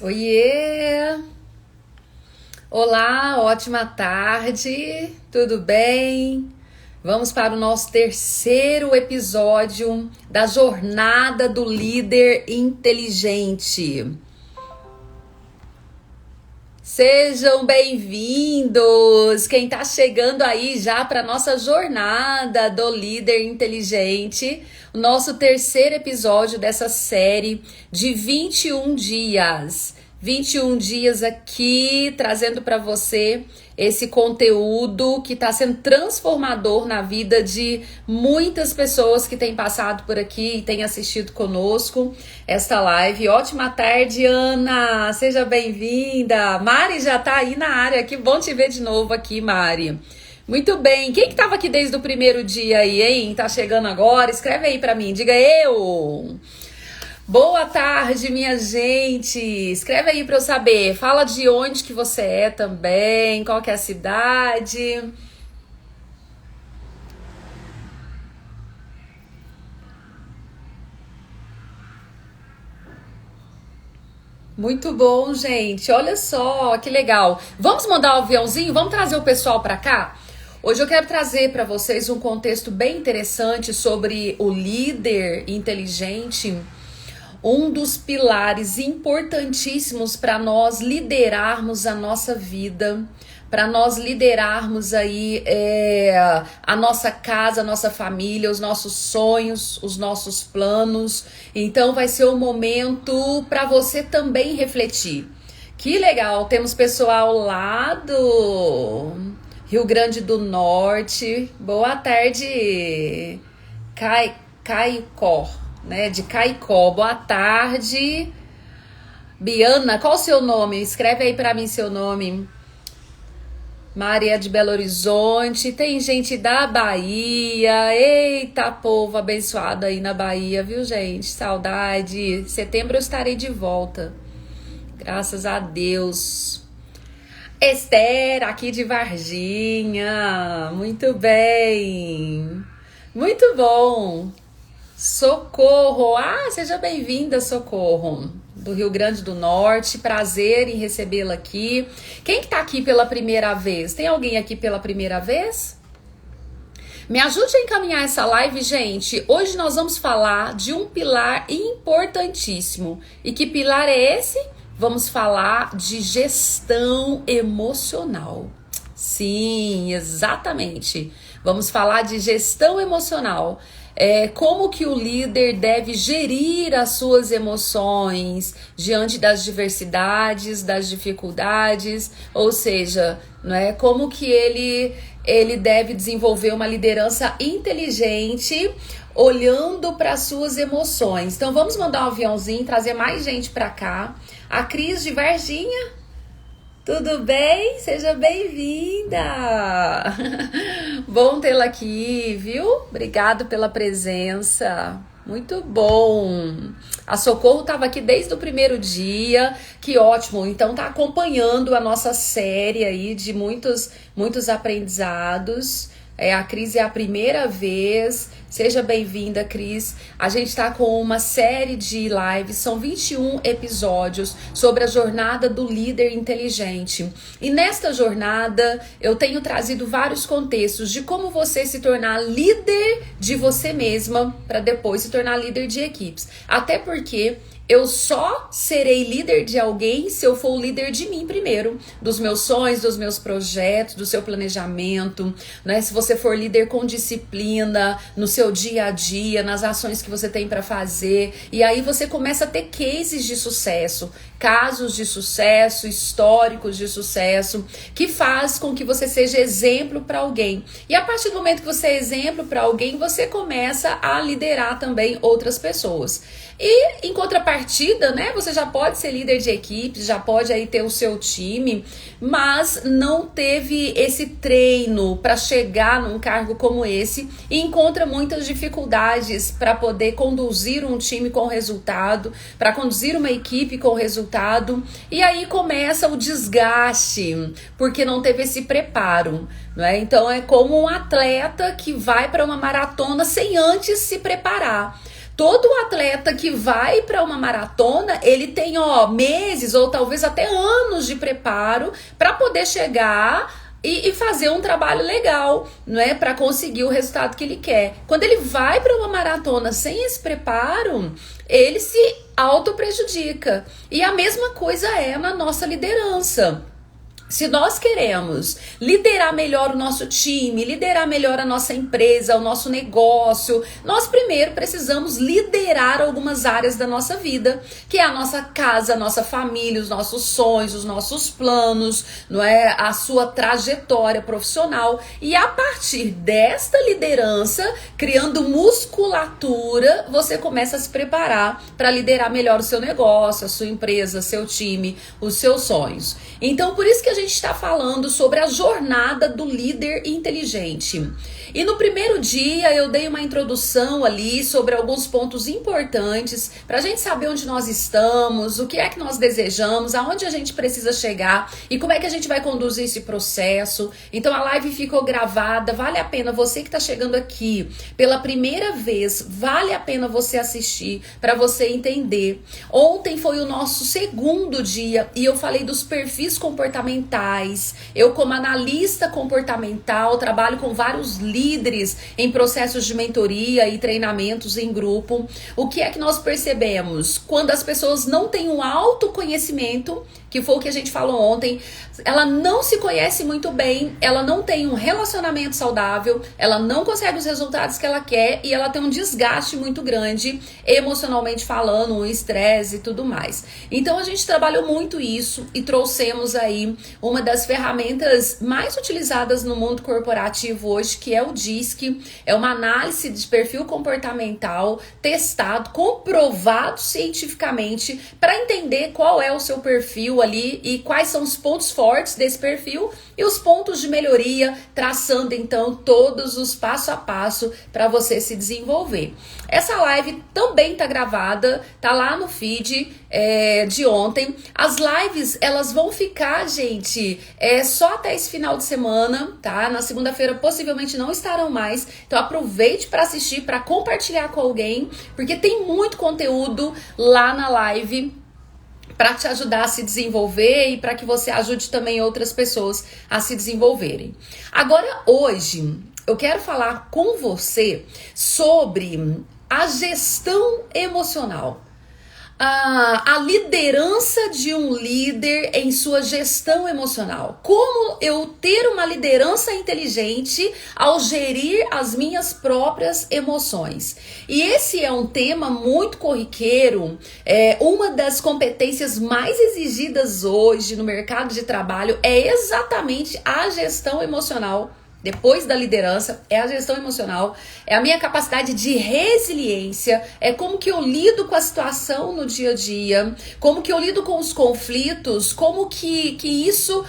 Oiê! Olá, ótima tarde, tudo bem? Vamos para o nosso terceiro episódio da Jornada do Líder Inteligente. Sejam bem-vindos! Quem está chegando aí já para nossa jornada do líder inteligente, o nosso terceiro episódio dessa série de 21 dias. 21 dias aqui trazendo para você esse conteúdo que está sendo transformador na vida de muitas pessoas que têm passado por aqui e têm assistido conosco esta live. Ótima tarde, Ana! Seja bem-vinda! Mari já tá aí na área, que bom te ver de novo aqui, Mari. Muito bem, quem que tava aqui desde o primeiro dia aí, hein? Tá chegando agora? Escreve aí pra mim, diga eu! Boa tarde, minha gente! Escreve aí pra eu saber. Fala de onde que você é também, qual que é a cidade. Muito bom, gente. Olha só, que legal. Vamos mandar o aviãozinho? Vamos trazer o pessoal pra cá? Hoje eu quero trazer para vocês um contexto bem interessante sobre o líder inteligente. Um dos pilares importantíssimos para nós liderarmos a nossa vida, para nós liderarmos aí a nossa casa, a nossa família, os nossos sonhos, os nossos planos. Então vai ser um momento para você também refletir. Que legal, temos pessoal lá do Rio Grande do Norte. Boa tarde, Caicó, né? De Caicó. Boa tarde, Biana. Qual o seu nome? Escreve aí pra mim seu nome. Maria de Belo Horizonte. Tem gente da Bahia. Eita, povo abençoado aí na Bahia, viu, gente? Saudade. Setembro eu estarei de volta. Graças a Deus. Esther, aqui de Varginha. Muito bem. Muito bom. Socorro, seja bem-vinda, Socorro, do Rio Grande do Norte, prazer em recebê-la aqui. Quem que tá aqui pela primeira vez? Tem alguém aqui pela primeira vez? Me ajude a encaminhar essa live, gente. Hoje nós vamos falar de um pilar importantíssimo. E que pilar é esse? Vamos falar de gestão emocional. Sim, exatamente. Vamos falar de gestão emocional. Como que o líder deve gerir as suas emoções diante das diversidades, das dificuldades, ou seja, né, como que ele deve desenvolver uma liderança inteligente olhando para as suas emoções. Então vamos mandar um aviãozinho, trazer mais gente para cá. A Cris de Varginha. Tudo bem? Seja bem-vinda! Bom tê-la aqui, viu? Obrigado pela presença. Muito bom. A Socorro estava aqui desde o primeiro dia. Que ótimo. Então tá acompanhando a nossa série aí de muitos aprendizados. A Cris é a primeira vez. Seja bem-vinda, Cris. A gente está com uma série de lives, são 21 episódios sobre a jornada do líder inteligente. E nesta jornada eu tenho trazido vários contextos de como você se tornar líder de você mesma para depois se tornar líder de equipes. Até porque eu só serei líder de alguém se eu for o líder de mim primeiro, dos meus sonhos, dos meus projetos, do seu planejamento, né? Se você for líder com disciplina, no seu dia a dia, nas ações que você tem para fazer, e aí você começa a ter cases de sucesso, casos de sucesso, históricos de sucesso, que faz com que você seja exemplo para alguém. E a partir do momento que você é exemplo para alguém, você começa a liderar também outras pessoas. E em contrapartida, né, você já pode ser líder de equipes, já pode aí ter o seu time, mas não teve esse treino para chegar num cargo como esse e encontra muitas dificuldades para poder conduzir um time com resultado, para conduzir uma equipe com resultado, e aí começa o desgaste, porque não teve esse preparo, né? Então é como um atleta que vai para uma maratona sem antes se preparar. Todo atleta que vai para uma maratona, ele tem, meses ou talvez até anos de preparo para poder chegar e fazer um trabalho legal, não é, para conseguir o resultado que ele quer. Quando ele vai para uma maratona sem esse preparo, ele se auto prejudica. E a mesma coisa é na nossa liderança. Se nós queremos liderar melhor o nosso time, liderar melhor a nossa empresa, o nosso negócio, nós primeiro precisamos liderar algumas áreas da nossa vida, que é a nossa casa, a nossa família, os nossos sonhos, os nossos planos, não é? A sua trajetória profissional. E a partir desta liderança, criando musculatura, você começa a se preparar para liderar melhor o seu negócio, a sua empresa, seu time, os seus sonhos. Então, por isso que a gente está falando sobre a jornada do líder inteligente. E no primeiro dia eu dei uma introdução ali sobre alguns pontos importantes para a gente saber onde nós estamos, o que é que nós desejamos, aonde a gente precisa chegar e como é que a gente vai conduzir esse processo. Então a live ficou gravada, vale a pena você que está chegando aqui pela primeira vez, vale a pena você assistir para você entender. Ontem foi o nosso segundo dia e eu falei dos perfis comportamentais. Eu, como analista comportamental, trabalho com vários líderes em processos de mentoria e treinamentos em grupo. O que é que nós percebemos? Quando as pessoas não têm um autoconhecimento, que foi o que a gente falou ontem, ela não se conhece muito bem, ela não tem um relacionamento saudável, ela não consegue os resultados que ela quer e ela tem um desgaste muito grande, emocionalmente falando, um estresse e tudo mais. Então a gente trabalhou muito isso e trouxemos aí uma das ferramentas mais utilizadas no mundo corporativo hoje, que é o DISC. É uma análise de perfil comportamental testado, comprovado cientificamente para entender qual é o seu perfil ali e quais são os pontos fortes desse perfil e os pontos de melhoria, traçando então todos os passo a passo para você se desenvolver. Essa live também tá gravada, tá lá no feed de ontem. As lives, elas vão ficar, gente, só até esse final de semana, tá? Na segunda-feira possivelmente não estarão mais, então aproveite para assistir, para compartilhar com alguém, porque tem muito conteúdo lá na live para te ajudar a se desenvolver e para que você ajude também outras pessoas a se desenvolverem. Agora, hoje, eu quero falar com você sobre a gestão emocional. A liderança de um líder em sua gestão emocional. Como eu ter uma liderança inteligente ao gerir as minhas próprias emoções. E esse é um tema muito corriqueiro, uma das competências mais exigidas hoje no mercado de trabalho é exatamente a gestão emocional. Depois da liderança, é a gestão emocional, é a minha capacidade de resiliência, é como que eu lido com a situação no dia a dia, como que eu lido com os conflitos, como que isso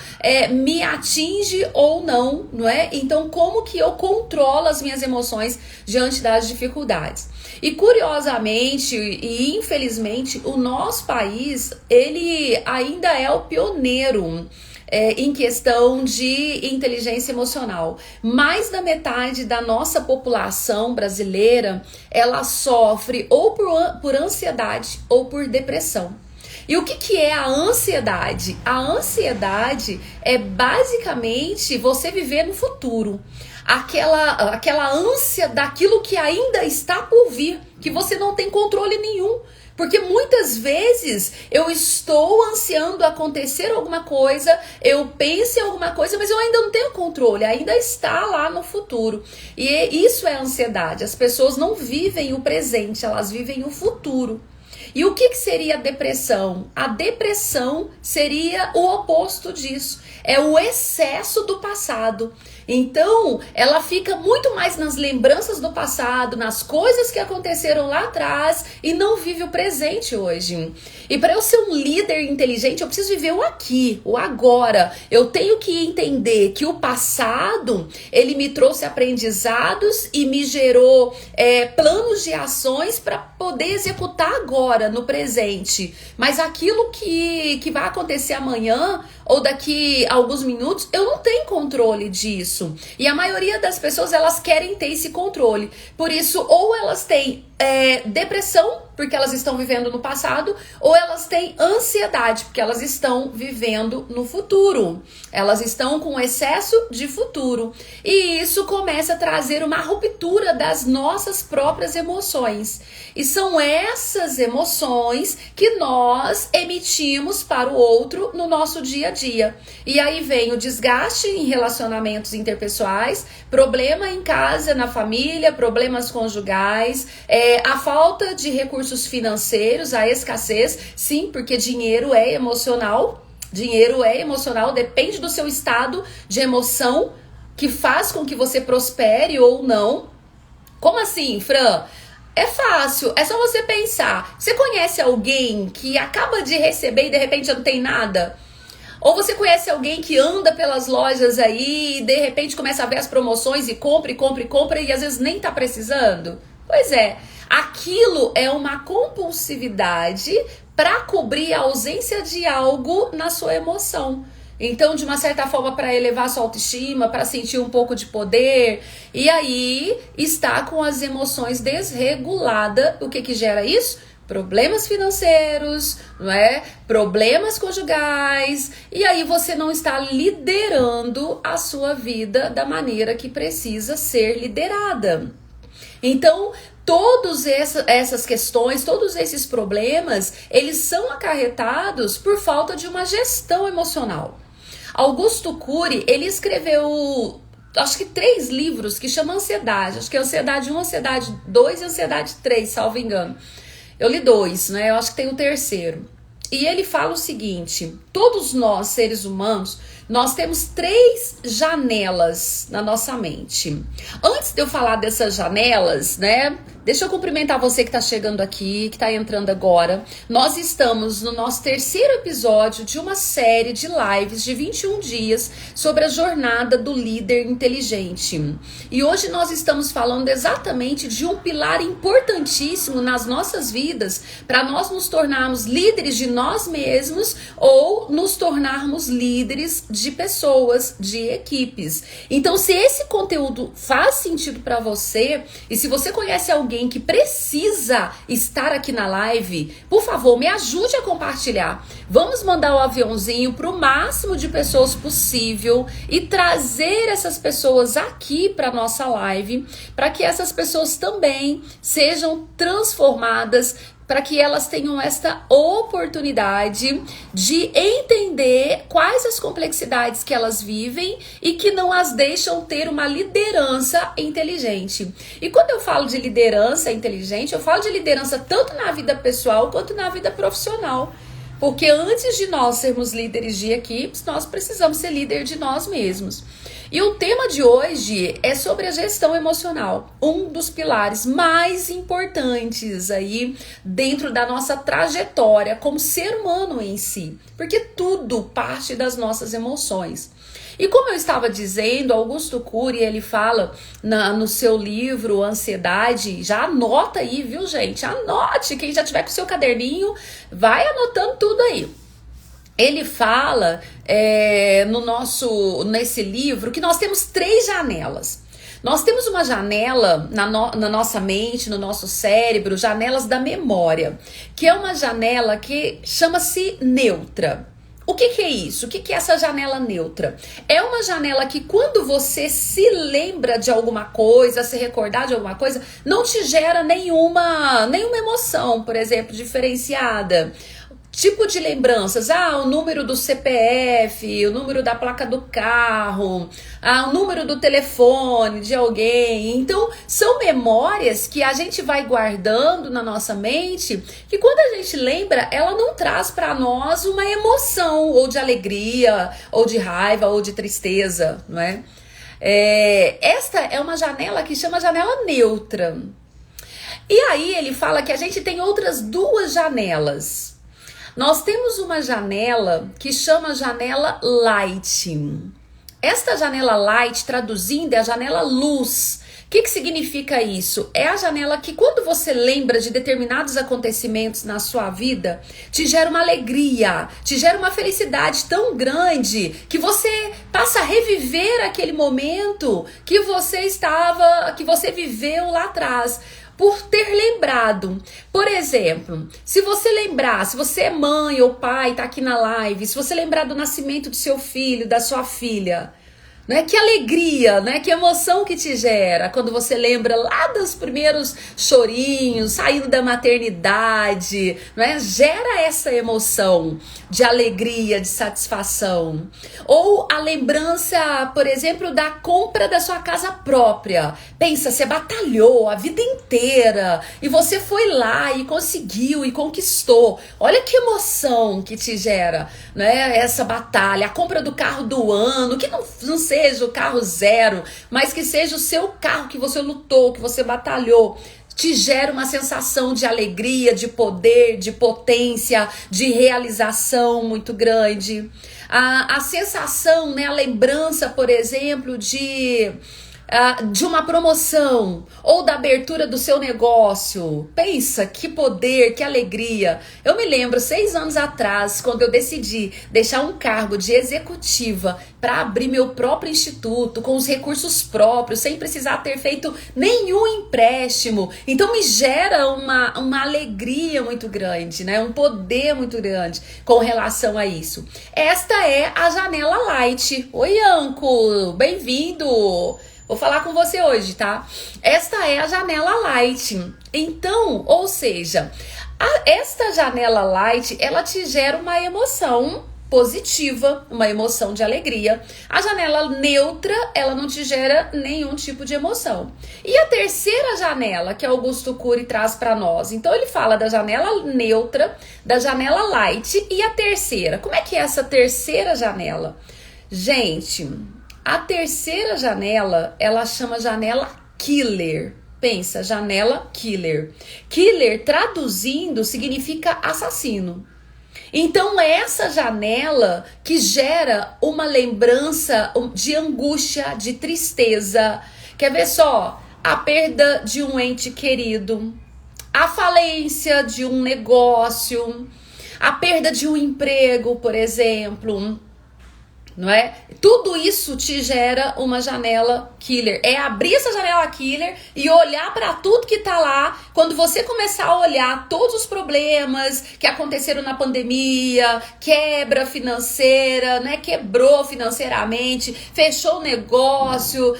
me atinge ou não, não é? Então, como que eu controlo as minhas emoções diante das dificuldades. E curiosamente e infelizmente, o nosso país, ele ainda é o pioneiro em questão de inteligência emocional. Mais da metade da nossa população brasileira, ela sofre ou por ansiedade ou por depressão. E o que é a ansiedade? A ansiedade é basicamente você viver no futuro. Aquela ânsia daquilo que ainda está por vir, que você não tem controle nenhum. Porque muitas vezes eu estou ansiando acontecer alguma coisa, eu penso em alguma coisa, mas eu ainda não tenho controle, ainda está lá no futuro. E isso é ansiedade. As pessoas não vivem o presente, elas vivem o futuro. E o que seria a depressão? A depressão seria o oposto disso. É o excesso do passado. Então, ela fica muito mais nas lembranças do passado, nas coisas que aconteceram lá atrás e não vive o presente hoje. E para eu ser um líder inteligente, eu preciso viver o aqui, o agora. Eu tenho que entender que o passado, ele me trouxe aprendizados e me gerou planos de ações para poder executar agora, no presente. Mas aquilo que vai acontecer amanhã ou daqui a alguns minutos, eu não tenho controle disso. isso. E a maioria das pessoas, elas querem ter esse controle. Por isso, ou elas têm depressão, porque elas estão vivendo no passado, ou elas têm ansiedade, porque elas estão vivendo no futuro. Elas estão com excesso de futuro. E isso começa a trazer uma ruptura das nossas próprias emoções. E são essas emoções que nós emitimos para o outro no nosso dia a dia. E aí vem o desgaste em relacionamentos interpessoais, problema em casa, na família, problemas conjugais, a falta de recursos financeiros, a escassez, sim, porque dinheiro é emocional. Dinheiro é emocional, depende do seu estado de emoção que faz com que você prospere ou não. Como assim, Fran? É fácil, é só você pensar. Você conhece alguém que acaba de receber e de repente não tem nada? Ou você conhece alguém que anda pelas lojas aí e de repente começa a ver as promoções e compra, e compra, e compra e às vezes nem tá precisando? Pois é, aquilo é uma compulsividade para cobrir a ausência de algo na sua emoção. Então, de uma certa forma, para elevar sua autoestima, para sentir um pouco de poder, e aí está com as emoções desreguladas. O que gera isso? Problemas financeiros, não é? Problemas conjugais, e aí você não está liderando a sua vida da maneira que precisa ser liderada. Então, todas essas questões, todos esses problemas, eles são acarretados por falta de uma gestão emocional. Augusto Cury, ele escreveu, acho que 3 livros que chamam Ansiedade. Acho que é Ansiedade 1, Ansiedade 2 e Ansiedade 3, salvo engano. Eu li 2, né? Eu acho que tem o 3º. E ele fala o seguinte: todos nós, seres humanos, nós temos 3 janelas na nossa mente. Antes de eu falar dessas janelas, né? Deixa eu cumprimentar você que está chegando aqui, que está entrando agora. Nós estamos no nosso 3º episódio de uma série de lives de 21 dias sobre a jornada do líder inteligente. E hoje nós estamos falando exatamente de um pilar importantíssimo nas nossas vidas para nós nos tornarmos líderes de nós mesmos ou nos tornarmos líderes de pessoas, de equipes. Então, se esse conteúdo faz sentido para você e se você conhece alguém que precisa estar aqui na live, por favor, me ajude a compartilhar. Vamos mandar o aviãozinho para o máximo de pessoas possível e trazer essas pessoas aqui para nossa live, para que essas pessoas também sejam transformadas, para que elas tenham esta oportunidade de entender quais as complexidades que elas vivem e que não as deixam ter uma liderança inteligente. E quando eu falo de liderança inteligente, eu falo de liderança tanto na vida pessoal quanto na vida profissional. Porque antes de nós sermos líderes de equipes, nós precisamos ser líder de nós mesmos. E o tema de hoje é sobre a gestão emocional, um dos pilares mais importantes aí dentro da nossa trajetória como ser humano em si, porque tudo parte das nossas emoções. E como eu estava dizendo, Augusto Cury, ele fala no seu livro Ansiedade, já anota aí, viu, gente? Anote, quem já tiver com o seu caderninho, vai anotando tudo aí. Ele fala nesse livro que nós temos 3 janelas. Nós temos uma janela na nossa mente, no nosso cérebro, janelas da memória, que é uma janela que chama-se neutra. O que é isso? O que é essa janela neutra? É uma janela que quando você se lembra de alguma coisa, se recordar de alguma coisa, não te gera nenhuma emoção, por exemplo, diferenciada. Tipo de lembranças, o número do CPF, o número da placa do carro, o número do telefone de alguém. Então, são memórias que a gente vai guardando na nossa mente, que quando a gente lembra, ela não traz para nós uma emoção, ou de alegria, ou de raiva, ou de tristeza, não é? Esta é uma janela que chama janela neutra. E aí ele fala que a gente tem outras 2 janelas. Nós temos uma janela que chama janela light. Esta janela light, traduzindo, é a janela luz, Que significa isso? É a janela que, quando você lembra de determinados acontecimentos na sua vida, te gera uma alegria, te gera uma felicidade tão grande que você passa a reviver aquele momento que você viveu lá atrás. Por ter lembrado. Por exemplo, se você lembrar, se você é mãe ou pai, tá aqui na live, se você lembrar do nascimento do seu filho, da sua filha, né? Que alegria, né? Que emoção que te gera quando você lembra lá dos primeiros chorinhos, saindo da maternidade, né? Gera essa emoção de alegria, de satisfação. Ou a lembrança, por exemplo, da compra da sua casa própria. Pensa, você batalhou a vida inteira e você foi lá e conseguiu e conquistou. Olha que emoção que te gera, né? Essa batalha, a compra do carro do ano, que não seja o carro zero, mas que seja o seu carro que você lutou, que você batalhou, te gera uma sensação de alegria, de poder, de potência, de realização muito grande. A sensação, né, a lembrança, por exemplo, de uma promoção ou da abertura do seu negócio. Pensa, que poder, que alegria. Eu me lembro 6 anos atrás, quando eu decidi deixar um cargo de executiva para abrir meu próprio instituto com os recursos próprios, sem precisar ter feito nenhum empréstimo. Então me gera uma alegria muito grande, né? Um poder muito grande com relação a isso. Esta é a janela light. Oi, Anco, bem-vindo! Vou falar com você hoje, tá? Esta é a janela light. Então, ou seja, esta janela light, ela te gera uma emoção positiva, uma emoção de alegria. A janela neutra, ela não te gera nenhum tipo de emoção. E a terceira janela, que Augusto Cury traz para nós. Então, ele fala da janela neutra, da janela light e a terceira. Como é que é essa terceira janela? Gente, a terceira janela, ela chama janela killer. Pensa, janela killer. Killer, traduzindo, significa assassino. Então, essa janela que gera uma lembrança de angústia, de tristeza. Quer ver só? A perda de um ente querido, a falência de um negócio, a perda de um emprego, por exemplo, não é? Tudo isso te gera uma janela killer. É abrir essa janela killer e olhar para tudo que tá lá. Quando você começar a olhar todos os problemas que aconteceram na pandemia, quebra financeira, né? Quebrou financeiramente, fechou o negócio,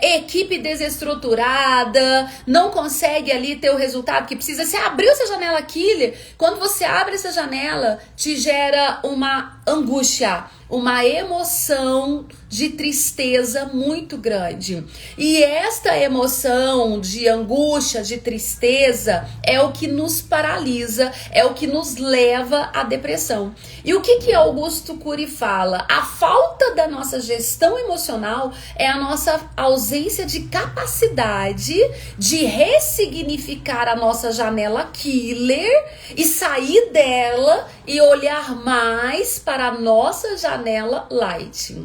equipe desestruturada, não consegue ali ter o resultado que precisa. Você abriu essa janela killer. Quando você abre essa janela, te gera uma angústia, uma emoção de tristeza muito grande. E esta emoção de angústia, de tristeza, é o que nos paralisa, é o que nos leva à depressão. E o que Augusto Cury fala? A falta da nossa gestão emocional é a nossa ausência de capacidade de ressignificar a nossa janela killer e sair dela e olhar mais para a nossa janela light.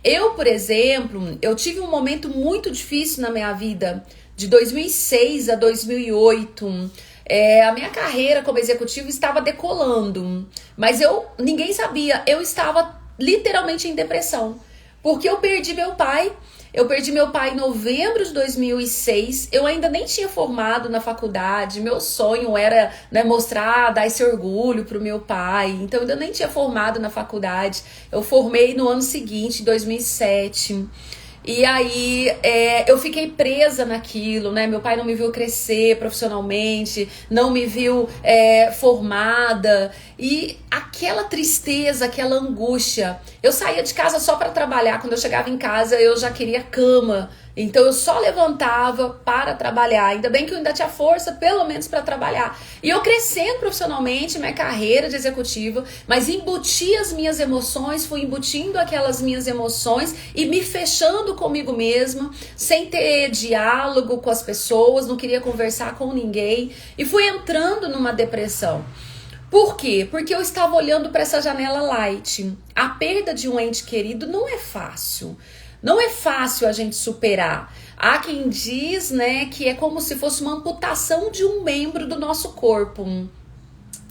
Eu, por exemplo, eu tive um momento muito difícil na minha vida, de 2006 a 2008. A minha carreira como executiva estava decolando, mas ninguém sabia, eu estava literalmente em depressão, porque eu perdi meu pai. Eu perdi meu pai em novembro de 2006, eu ainda nem tinha formado na faculdade, meu sonho era, né, dar esse orgulho pro meu pai, então eu ainda nem tinha formado na faculdade, eu formei no ano seguinte, 2007, e aí eu fiquei presa naquilo, né? Meu pai não me viu crescer profissionalmente, não me viu formada, e aquela tristeza, aquela angústia. Eu saía de casa só para trabalhar, quando eu chegava em casa eu já queria cama, então eu só levantava para trabalhar. Ainda bem que eu ainda tinha força, pelo menos, para trabalhar. E eu crescendo profissionalmente, minha carreira de executiva, mas embuti as minhas emoções, fui embutindo aquelas minhas emoções e me fechando comigo mesma, sem ter diálogo com as pessoas, não queria conversar com ninguém e fui entrando numa depressão. Por quê? Porque eu estava olhando para essa janela light. A perda de um ente querido não é fácil. Não é fácil a gente superar. Há quem diz, né, que é como se fosse uma amputação de um membro do nosso corpo.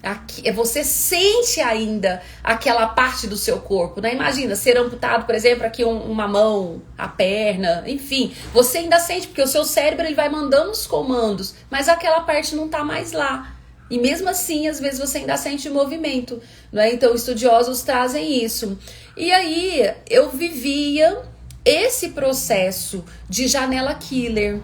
Aqui, você sente ainda aquela parte do seu corpo, né? Imagina ser amputado, por exemplo, aqui uma mão, a perna, enfim. Você ainda sente, porque o seu cérebro ele vai mandando os comandos, mas aquela parte não tá mais lá. E mesmo assim, às vezes você ainda sente movimento, né? Então, estudiosos trazem isso. E aí, eu vivia esse processo de janela killer,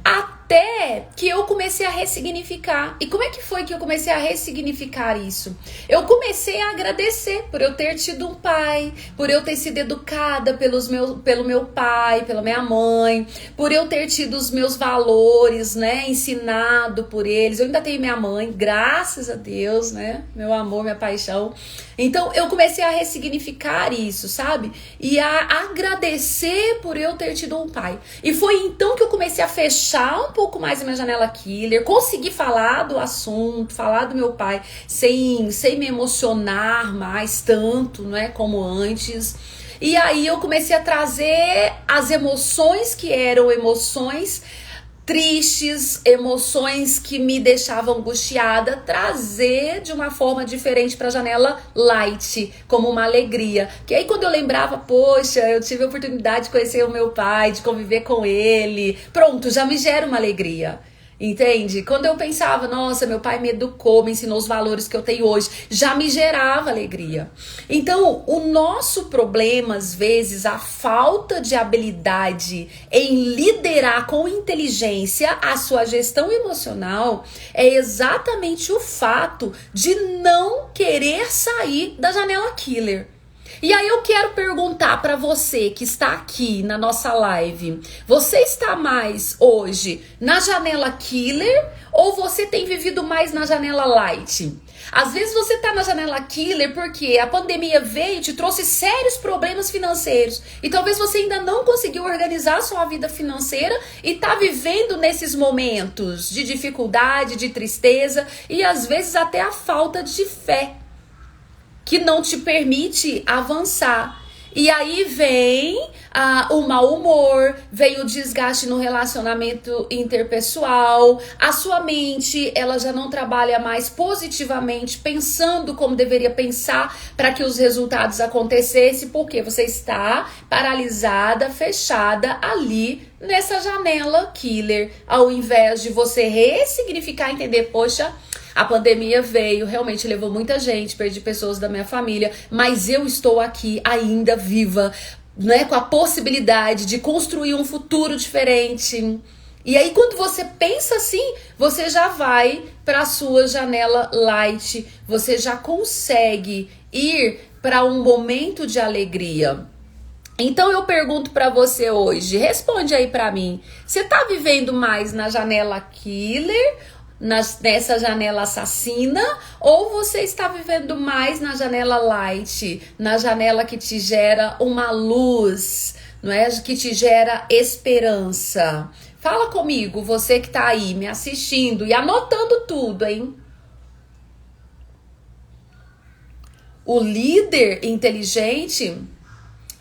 até que eu comecei a ressignificar. E como é que foi que eu comecei a ressignificar isso? Eu comecei a agradecer por eu ter tido um pai, por eu ter sido educada pelo meu pai, pela minha mãe, por eu ter tido os meus valores, né, ensinado por eles. Eu ainda tenho minha mãe, graças a Deus, né, meu amor, minha paixão. Então eu comecei a ressignificar isso, sabe? E a agradecer por eu ter tido um pai. E foi então que eu comecei a fechar um pouco mais a minha janela killer, consegui falar do assunto, falar do meu pai sem me emocionar mais tanto, né, como antes. E aí eu comecei a trazer as emoções que eram emoções tristes, emoções que me deixavam angustiada, trazer de uma forma diferente para a janela light, como uma alegria. Que aí quando eu lembrava, poxa, eu tive a oportunidade de conhecer o meu pai, de conviver com ele, pronto, já me gera uma alegria. Entende? Quando eu pensava, nossa, meu pai me educou, me ensinou os valores que eu tenho hoje, já me gerava alegria. Então, o nosso problema, às vezes, a falta de habilidade em liderar com inteligência a sua gestão emocional, é exatamente o fato de não querer sair da janela killer. E aí eu quero perguntar para você que está aqui na nossa live, você está mais hoje na janela killer ou você tem vivido mais na janela light? Às vezes você está na janela killer porque a pandemia veio e te trouxe sérios problemas financeiros e talvez você ainda não conseguiu organizar a sua vida financeira e está vivendo nesses momentos de dificuldade, de tristeza e às vezes até a falta de fé, que não te permite avançar. E aí vem o mau humor, vem o desgaste no relacionamento interpessoal, a sua mente, ela já não trabalha mais positivamente, pensando como deveria pensar para que os resultados acontecessem, porque você está paralisada, fechada ali nessa janela killer, ao invés de você ressignificar, entender, poxa, a pandemia veio, realmente levou muita gente, perdi pessoas da minha família, mas eu estou aqui ainda viva, né, com a possibilidade de construir um futuro diferente. E aí quando você pensa assim, você já vai para a sua janela light, você já consegue ir para um momento de alegria. Então eu pergunto para você hoje, responde aí para mim, você tá vivendo mais na janela killer, nessa janela assassina, ou você está vivendo mais na janela light, na janela que te gera uma luz, não é? Que te gera esperança? Fala comigo, você que tá aí me assistindo e anotando tudo, hein? O líder inteligente,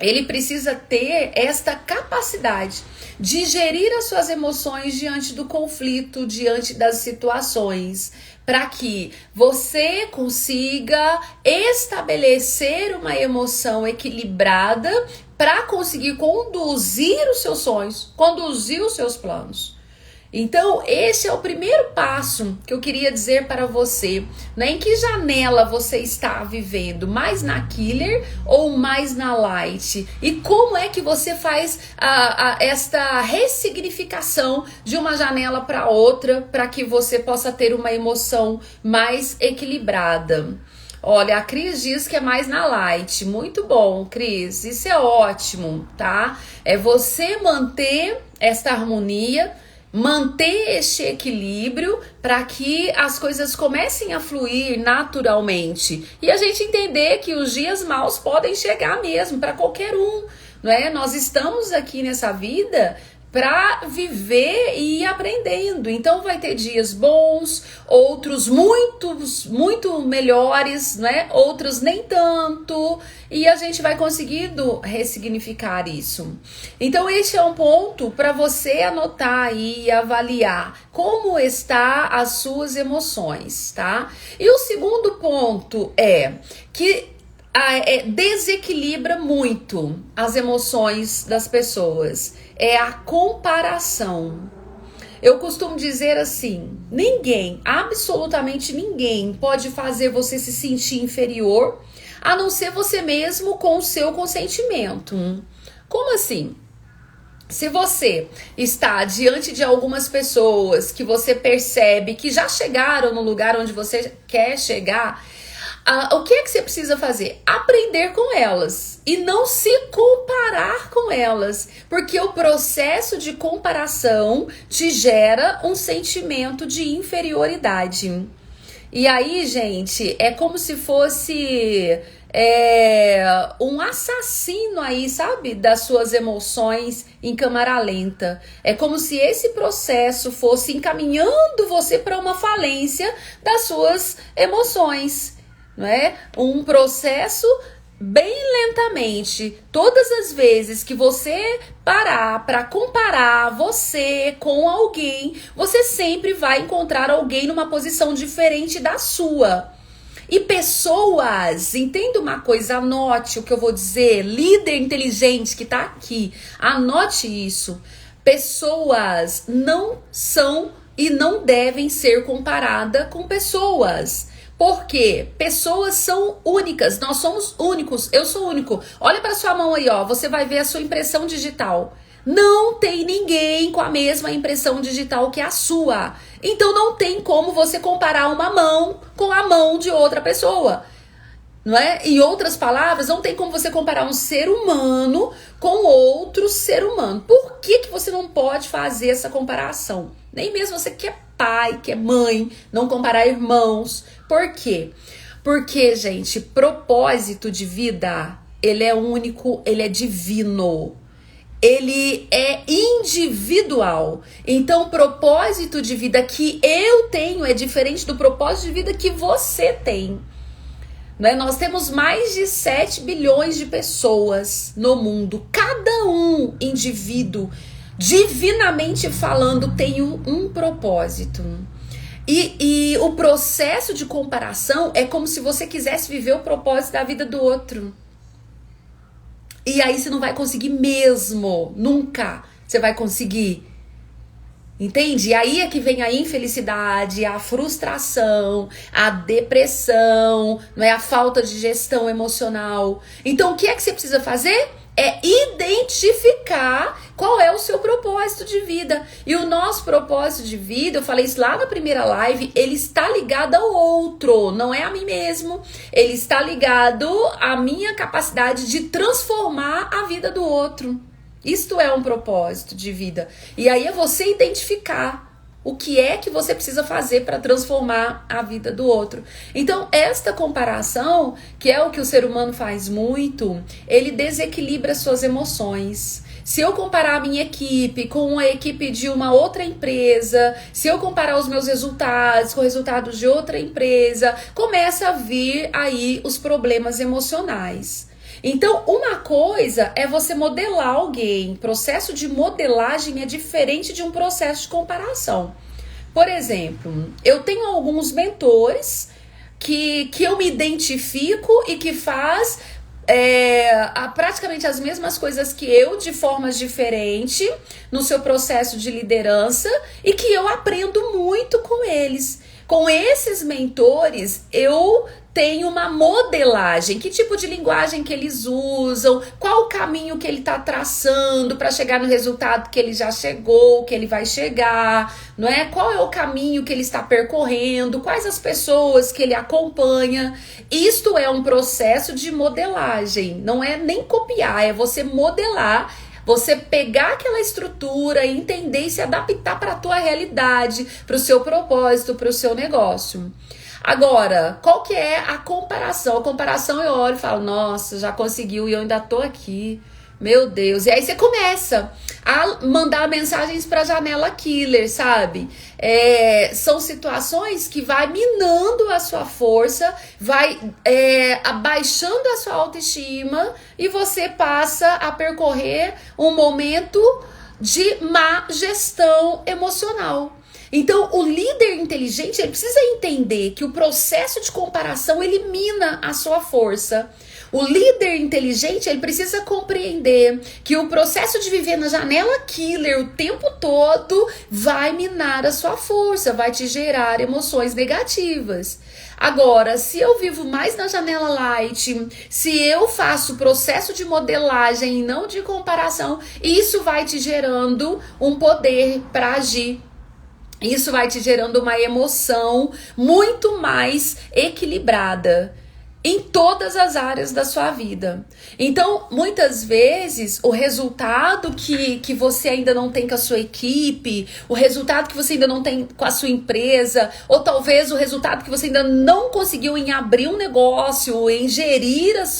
ele precisa ter esta capacidade de gerir as suas emoções diante do conflito, diante das situações, para que você consiga estabelecer uma emoção equilibrada para conseguir conduzir os seus sonhos, conduzir os seus planos. Então, esse é o primeiro passo que eu queria dizer para você, né? Em que janela você está vivendo? Mais na killer ou mais na light? E como é que você faz esta ressignificação de uma janela para outra, para que você possa ter uma emoção mais equilibrada? Olha, a Cris diz que é mais na light. Muito bom, Cris. Isso é ótimo, tá? É você manter esta harmonia, manter este equilíbrio para que as coisas comecem a fluir naturalmente e a gente entender que os dias maus podem chegar mesmo para qualquer um, não é? Nós estamos aqui nessa vida para viver e ir aprendendo. Então vai ter dias bons, outros muito melhores, né? Outros nem tanto, e a gente vai conseguindo ressignificar isso. Então este é um ponto para você anotar aí e avaliar como está as suas emoções, tá? E o segundo ponto é que desequilibra muito as emoções das pessoas. É a comparação. Eu costumo dizer assim: ninguém, absolutamente ninguém, pode fazer você se sentir inferior, a não ser você mesmo com o seu consentimento. Como assim? Se você está diante de algumas pessoas que você percebe que já chegaram no lugar onde você quer chegar, o que é que você precisa fazer? Aprender com elas e não se comparar com elas, porque o processo de comparação te gera um sentimento de inferioridade. E aí, gente, é como se fosse um assassino aí, sabe? Das suas emoções em câmara lenta. É como se esse processo fosse encaminhando você para uma falência das suas emoções. Não é? Um processo bem lentamente. Todas as vezes que você parar para comparar você com alguém, você sempre vai encontrar alguém numa posição diferente da sua. E pessoas, entenda uma coisa, anote o que eu vou dizer, líder inteligente que tá aqui, anote isso. Pessoas não são e não devem ser comparadas com pessoas. Porque pessoas são únicas, nós somos únicos, eu sou único. Olha para sua mão aí, ó, você vai ver a sua impressão digital. Não tem ninguém com a mesma impressão digital que a sua. Então não tem como você comparar uma mão com a mão de outra pessoa. Não é? Em outras palavras, não tem como você comparar um ser humano com outro ser humano. Por que você não pode fazer essa comparação? Nem mesmo você que é pai, que é mãe, não comparar irmãos. Por quê? Porque, gente, propósito de vida, ele é único, ele é divino. Ele é individual. Então, o propósito de vida que eu tenho é diferente do propósito de vida que você tem. Né? Nós temos mais de 7 bilhões de pessoas no mundo. Cada indivíduo, divinamente falando, tem um propósito. E o processo de comparação é como se você quisesse viver o propósito da vida do outro. E aí você não vai conseguir mesmo, nunca você vai conseguir. Entende? E aí é que vem a infelicidade, a frustração, a depressão, não é? A falta de gestão emocional. Então o que é que você precisa fazer? É identificar qual é o seu propósito de vida. E o nosso propósito de vida, eu falei isso lá na primeira live, ele está ligado ao outro, não é a mim mesmo. Ele está ligado à minha capacidade de transformar a vida do outro. Isto é um propósito de vida. E aí é você identificar o que é que você precisa fazer para transformar a vida do outro. Então, esta comparação, que é o que o ser humano faz muito, ele desequilibra suas emoções. Se eu comparar a minha equipe com a equipe de uma outra empresa, se eu comparar os meus resultados com resultados de outra empresa, começa a vir aí os problemas emocionais. Então, uma coisa é você modelar alguém. Processo de modelagem é diferente de um processo de comparação. Por exemplo, eu tenho alguns mentores que eu me identifico e que faz praticamente as mesmas coisas que eu, de formas diferentes, no seu processo de liderança, e que eu aprendo muito com eles. Com esses mentores, eu tenho uma modelagem, que tipo de linguagem que eles usam, qual o caminho que ele está traçando para chegar no resultado que ele já chegou, que ele vai chegar, não é? Qual é o caminho que ele está percorrendo, quais as pessoas que ele acompanha. Isto é um processo de modelagem, não é nem copiar, é você modelar. Você pegar aquela estrutura, entender e se adaptar para a tua realidade, para o seu propósito, para o seu negócio. Agora, qual que é a comparação? A comparação eu olho e falo, nossa, já conseguiu e eu ainda tô aqui. Meu Deus. E aí você começa a mandar mensagens para janela killer, sabe? São situações que vai minando a sua força, vai abaixando a sua autoestima e você passa a percorrer um momento de má gestão emocional. Então, o líder inteligente, ele precisa entender que o processo de comparação elimina a sua força. O líder inteligente, ele precisa compreender que o processo de viver na janela killer o tempo todo vai minar a sua força, vai te gerar emoções negativas. Agora, se eu vivo mais na janela light, se eu faço processo de modelagem e não de comparação, isso vai te gerando um poder para agir. Isso vai te gerando uma emoção muito mais equilibrada em todas as áreas da sua vida. Então, muitas vezes, o resultado que você ainda não tem com a sua equipe, o resultado que você ainda não tem com a sua empresa, ou talvez o resultado que você ainda não conseguiu em abrir um negócio, em gerir as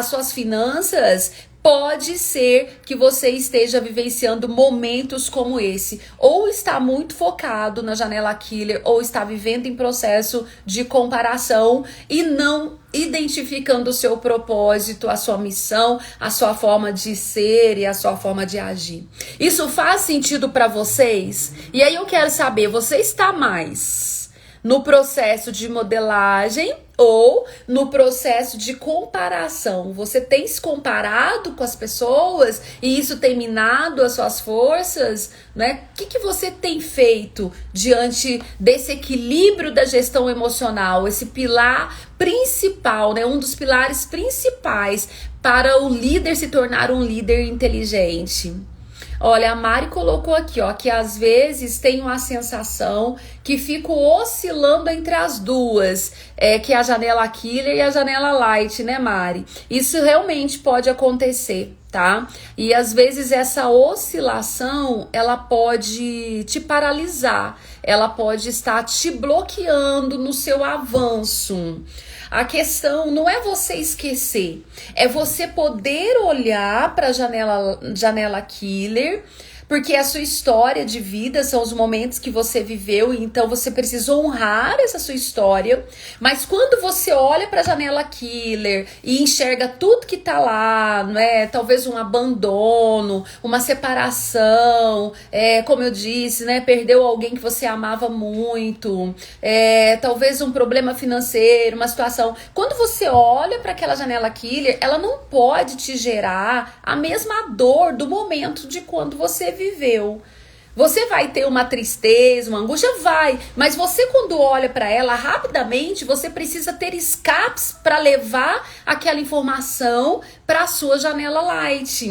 suas finanças, pode ser que você esteja vivenciando momentos como esse, ou está muito focado na janela killer, ou está vivendo em processo de comparação e não identificando o seu propósito, a sua missão, a sua forma de ser e a sua forma de agir. Isso faz sentido para vocês? E aí eu quero saber, você está mais no processo de modelagem ou no processo de comparação? Você tem se comparado com as pessoas e isso tem minado as suas forças, né? O que você tem feito diante desse equilíbrio da gestão emocional, esse pilar principal, né? Um dos pilares principais para o líder se tornar um líder inteligente. Olha, a Mari colocou aqui, ó, que às vezes tem uma sensação que fico oscilando entre as duas, que é a janela killer e a janela light, né, Mari? Isso realmente pode acontecer, tá? E às vezes essa oscilação, ela pode te paralisar, ela pode estar te bloqueando no seu avanço. A questão não é você esquecer, é você poder olhar para a janela killer, porque a sua história de vida são os momentos que você viveu, então você precisa honrar essa sua história. Mas quando você olha para a janela killer e enxerga tudo que tá lá, né? Talvez um abandono, uma separação, como eu disse, né? Perdeu alguém que você amava muito, talvez um problema financeiro, uma situação. Quando você olha para aquela janela killer, ela não pode te gerar a mesma dor do momento de quando você viveu. Você vai ter uma tristeza, uma angústia? Vai. Mas você, quando olha para ela, rapidamente você precisa ter escapes para levar aquela informação para a sua janela light.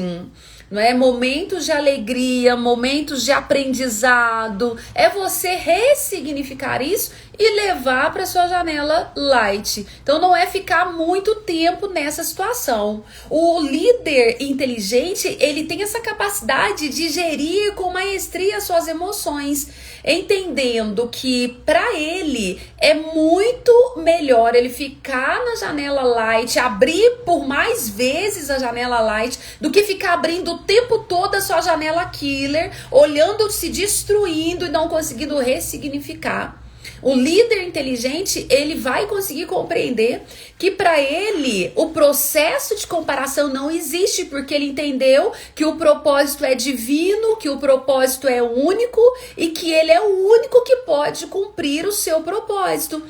Não é? Momentos de alegria, momentos de aprendizado. É você ressignificar isso e levar para sua janela light. Então não é ficar muito tempo nessa situação. O líder inteligente, ele tem essa capacidade de gerir com maestria as suas emoções, entendendo que para ele é muito melhor ele ficar na janela light, abrir por mais vezes a janela light, do que ficar abrindo o tempo todo a sua janela killer, olhando, se destruindo e não conseguindo ressignificar. O líder inteligente, ele vai conseguir compreender que para ele o processo de comparação não existe, porque ele entendeu que o propósito é divino, que o propósito é único e que ele é o único que pode cumprir o seu propósito.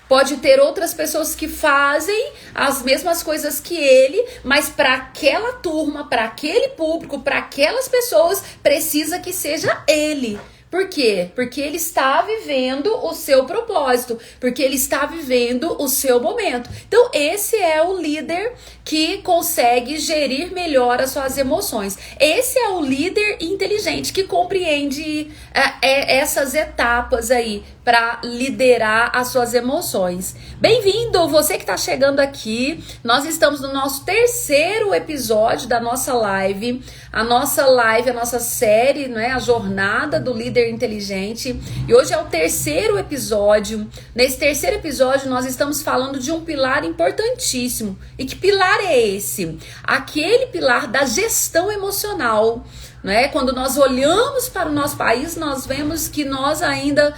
Pode ter outras pessoas que fazem as mesmas coisas que ele, mas para aquela turma, para aquele público, para aquelas pessoas, precisa que seja ele. Por quê? Porque ele está vivendo o seu propósito, porque ele está vivendo o seu momento. Então, esse é o líder que consegue gerir melhor as suas emoções. Esse é o líder inteligente que compreende essas etapas aí para liderar as suas emoções. Bem-vindo, você que está chegando aqui. Nós estamos no nosso terceiro episódio da nossa live. A nossa live, a nossa série, né, a jornada do líder líder inteligente. E hoje é o terceiro episódio. Nesse terceiro episódio, nós estamos falando de um pilar importantíssimo. E que pilar é esse? Aquele pilar da gestão emocional. Né? Quando nós olhamos para o nosso país, nós vemos que nós ainda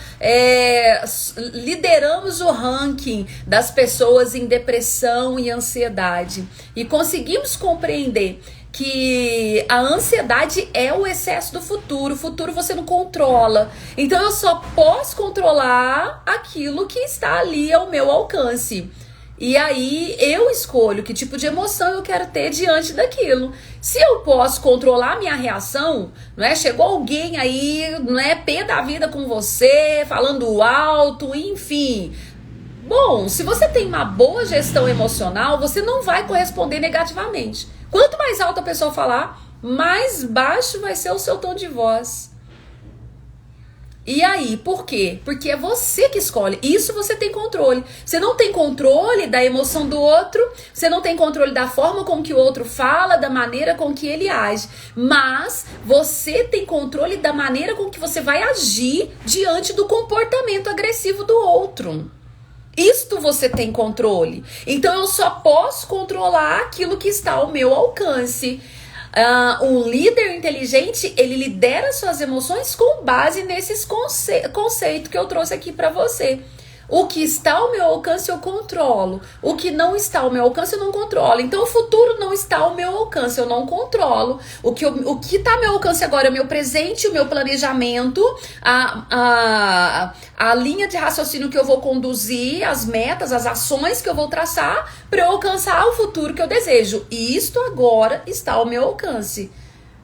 lideramos o ranking das pessoas em depressão e ansiedade. E conseguimos compreender que a ansiedade é o excesso do futuro. O futuro você não controla. Então eu só posso controlar aquilo que está ali ao meu alcance. E aí eu escolho que tipo de emoção eu quero ter diante daquilo. Se eu posso controlar a minha reação, não é? Chegou alguém aí, não é, pé da vida com você, falando alto, enfim. Bom, se você tem uma boa gestão emocional, você não vai corresponder negativamente. Quanto mais alto a pessoa falar, mais baixo vai ser o seu tom de voz. E aí, por quê? Porque é você que escolhe. Isso você tem controle. Você não tem controle da emoção do outro, você não tem controle da forma com que o outro fala, da maneira com que ele age. Mas você tem controle da maneira com que você vai agir diante do comportamento agressivo do outro. Isto você tem controle. Então eu só posso controlar aquilo que está ao meu alcance. Um líder inteligente, ele lidera suas emoções com base nesses conceitos que eu trouxe aqui para você. O que está ao meu alcance eu controlo. O que não está ao meu alcance eu não controlo. Então o futuro não está ao meu alcance, eu não controlo. O que está ao meu alcance agora é o meu presente, o meu planejamento, a linha de raciocínio que eu vou conduzir, as metas, as ações que eu vou traçar para eu alcançar o futuro que eu desejo. E isto agora está ao meu alcance.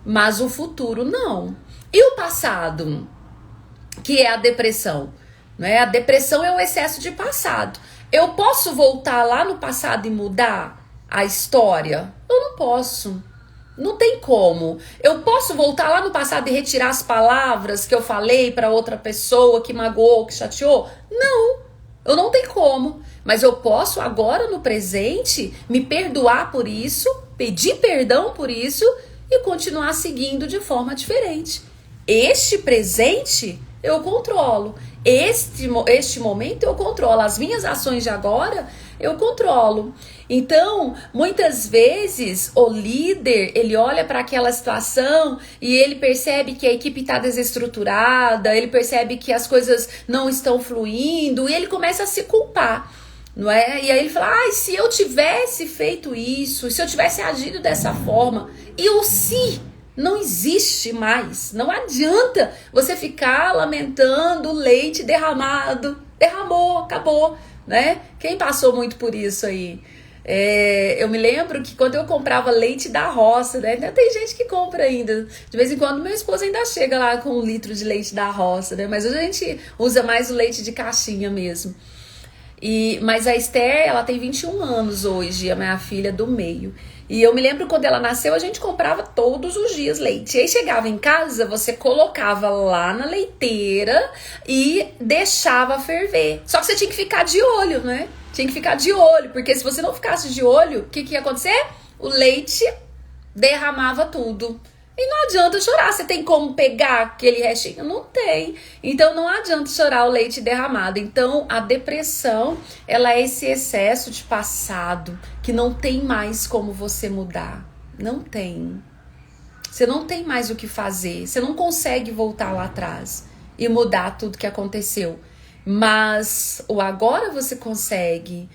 Mas o futuro não. E o passado, que é a depressão? Né? A depressão é um excesso de passado. Eu posso voltar lá no passado e mudar a história? Eu não posso. Não tem como. Eu posso voltar lá no passado e retirar as palavras que eu falei para outra pessoa que magoou, que chateou? Não. Eu não tenho como. Mas eu posso agora no presente me perdoar por isso, pedir perdão por isso e continuar seguindo de forma diferente. Este presente eu controlo. Este momento eu controlo. As minhas ações de agora eu controlo. Então, muitas vezes o líder, ele olha para aquela situação e ele percebe que a equipe está desestruturada, ele percebe que as coisas não estão fluindo e ele começa a se culpar, não é? E aí ele fala, se eu tivesse feito isso, se eu tivesse agido dessa forma, e o se não existe mais. Não adianta você ficar lamentando o leite derramado. Derramou, acabou, né? Quem passou muito por isso aí? Eu me lembro que quando eu comprava leite da roça, né? Ainda tem gente que compra ainda. De vez em quando meu esposo ainda chega lá com 1 litro de leite da roça, né? Mas hoje a gente usa mais o leite de caixinha mesmo. Mas a Esther, ela tem 21 anos hoje, a minha filha do meio. E eu me lembro quando ela nasceu, a gente comprava todos os dias leite. E aí chegava em casa, você colocava lá na leiteira e deixava ferver. Só que você tinha que ficar de olho, né? Tinha que ficar de olho, porque se você não ficasse de olho, o que ia acontecer? O leite derramava tudo. E não adianta chorar, você tem como pegar aquele restinho? Não tem. Então não adianta chorar o leite derramado. Então a depressão, ela é esse excesso de passado que não tem mais como você mudar. Não tem. Você não tem mais o que fazer. Você não consegue voltar lá atrás e mudar tudo que aconteceu. Mas o agora você consegue.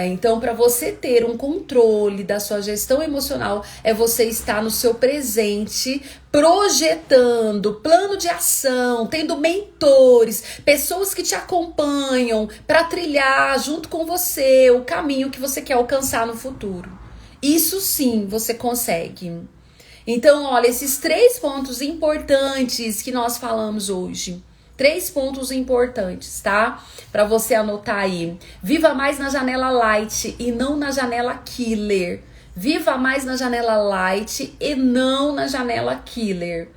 Então, para você ter um controle da sua gestão emocional, é você estar no seu presente, projetando plano de ação, tendo mentores, pessoas que te acompanham para trilhar junto com você o caminho que você quer alcançar no futuro. Isso sim você consegue. Então, olha, esses 3 pontos importantes que nós falamos hoje. 3 pontos importantes, tá? Pra você anotar aí. Viva mais na janela light e não na janela killer. Viva mais na janela light e não na janela killer.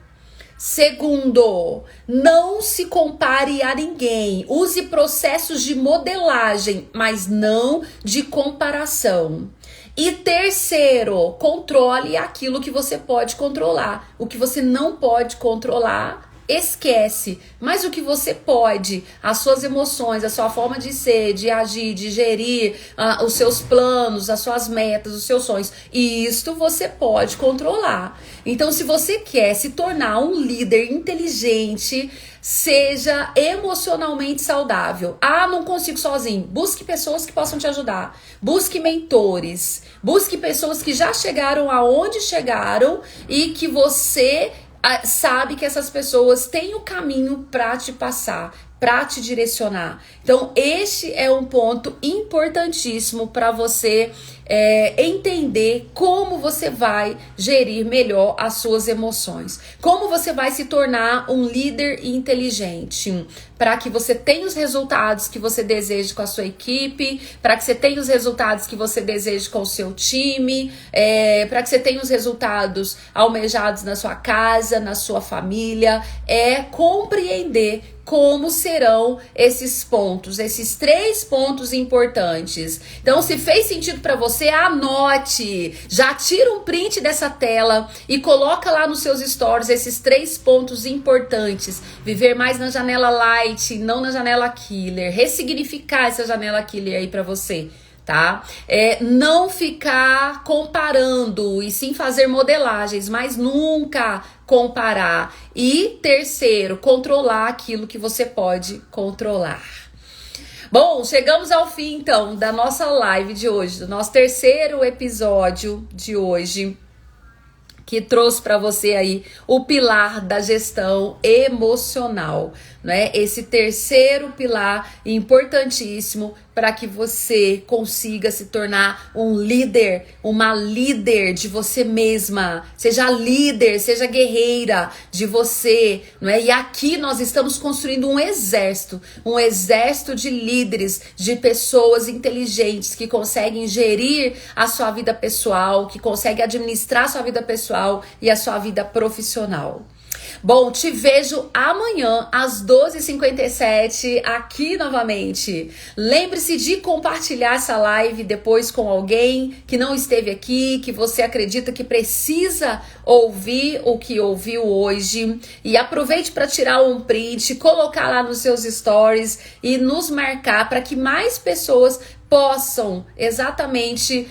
Segundo, não se compare a ninguém. Use processos de modelagem, mas não de comparação. E terceiro, controle aquilo que você pode controlar. O que você não pode controlar, esquece. Mas o que você pode, as suas emoções, a sua forma de ser, de agir, de gerir os seus planos, as suas metas, os seus sonhos, e isto você pode controlar. Então, se você quer se tornar um líder inteligente, seja emocionalmente saudável. Ah, não consigo sozinho. Busque pessoas que possam te ajudar. Busque mentores. Busque pessoas que já chegaram aonde chegaram e que você sabe que essas pessoas têm o caminho para te passar, para te direcionar. Então, este é um ponto importantíssimo para você entender como você vai gerir melhor as suas emoções. Como você vai se tornar um líder inteligente, para que você tenha os resultados que você deseja com a sua equipe, para que você tenha os resultados que você deseja com o seu time, para que você tenha os resultados almejados na sua casa, na sua família. É compreender como serão esses pontos, esses 3 pontos importantes. Então, se fez sentido para você, anote, já tira um print dessa tela e coloca lá nos seus stories esses 3 pontos importantes. Viver mais na janela light, não na janela killer. Ressignificar essa janela killer aí para você. Tá? Não ficar comparando e sim fazer modelagens, mas nunca comparar. E terceiro, controlar aquilo que você pode controlar. Bom, chegamos ao fim então da nossa live de hoje, do nosso terceiro episódio de hoje, que trouxe para você aí o pilar da gestão emocional, né? Esse terceiro pilar importantíssimo para que você consiga se tornar um líder, uma líder de você mesma. Seja líder, seja guerreira de você, não é? E aqui nós estamos construindo um exército de líderes, de pessoas inteligentes que conseguem gerir a sua vida pessoal, que conseguem administrar a sua vida pessoal e a sua vida profissional. Bom, te vejo amanhã às 12h57 aqui novamente. Lembre-se de compartilhar essa live depois com alguém que não esteve aqui, que você acredita que precisa ouvir o que ouviu hoje. E aproveite para tirar um print, colocar lá nos seus stories e nos marcar para que mais pessoas possam exatamente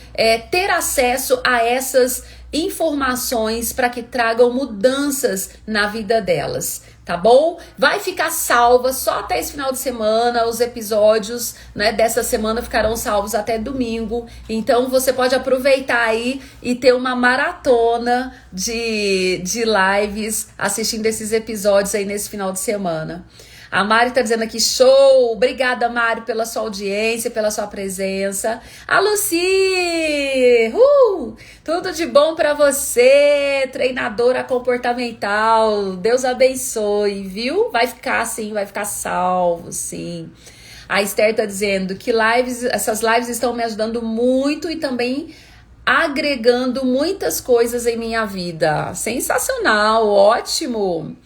ter acesso a essas informações para que tragam mudanças na vida delas, tá bom? Vai ficar salva só até esse final de semana, os episódios, né, dessa semana ficarão salvos até domingo, então você pode aproveitar aí e ter uma maratona de lives assistindo esses episódios aí nesse final de semana. A Mari tá dizendo aqui, show! Obrigada, Mari, pela sua audiência, pela sua presença. A Lucy! Tudo de bom pra você, treinadora comportamental. Deus abençoe, viu? Vai ficar assim, vai ficar salvo, sim. A Esther tá dizendo que essas lives estão me ajudando muito e também agregando muitas coisas em minha vida. Sensacional, ótimo!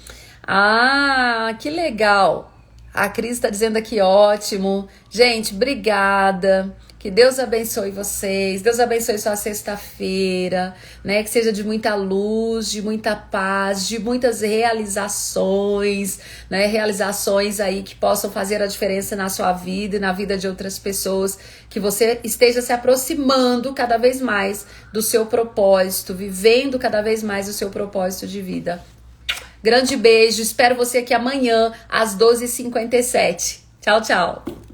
Ah, que legal. A Cris está dizendo aqui, ótimo. Gente, obrigada. Que Deus abençoe vocês. Deus abençoe sua sexta-feira, né? Que seja de muita luz, de muita paz, de muitas realizações, né? Realizações aí que possam fazer a diferença na sua vida e na vida de outras pessoas. Que você esteja se aproximando cada vez mais do seu propósito, vivendo cada vez mais o seu propósito de vida. Grande beijo, espero você aqui amanhã às 12h57. Tchau, tchau.